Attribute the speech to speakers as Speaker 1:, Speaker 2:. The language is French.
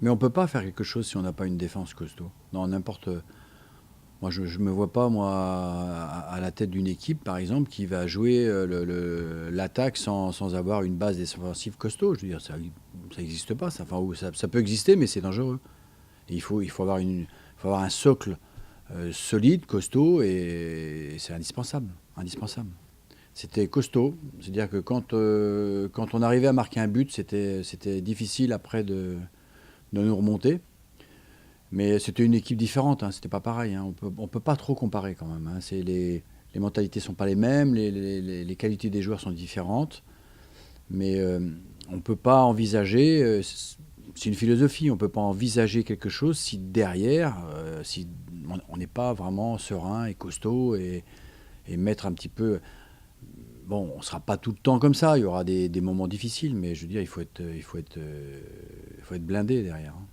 Speaker 1: Mais on peut pas faire quelque chose si on n'a pas une défense costaud. Dans n'importe. Moi, je me vois pas, moi, à la tête d'une équipe, par exemple, qui va jouer l'attaque sans avoir une base défensive costaud. Je veux dire, ça n'existe pas. Ça, enfin, ça peut exister, mais c'est dangereux. Et il faut avoir un socle solide, costaud, et c'est indispensable. Indispensable. C'était costaud. C'est-à-dire que quand on arrivait à marquer un but, c'était difficile après de nous remonter. Mais c'était une équipe différente, hein, c'était pas pareil. Hein. On peut pas trop comparer quand même. Hein. Les mentalités sont pas les mêmes, les qualités des joueurs sont différentes. Mais on peut pas envisager. C'est une philosophie. On peut pas envisager quelque chose si derrière, si on n'est pas vraiment serein et costaud et mettre un petit peu. Bon, on sera pas tout le temps comme ça. Il y aura des moments difficiles, mais je veux dire, il faut être blindé derrière. Hein.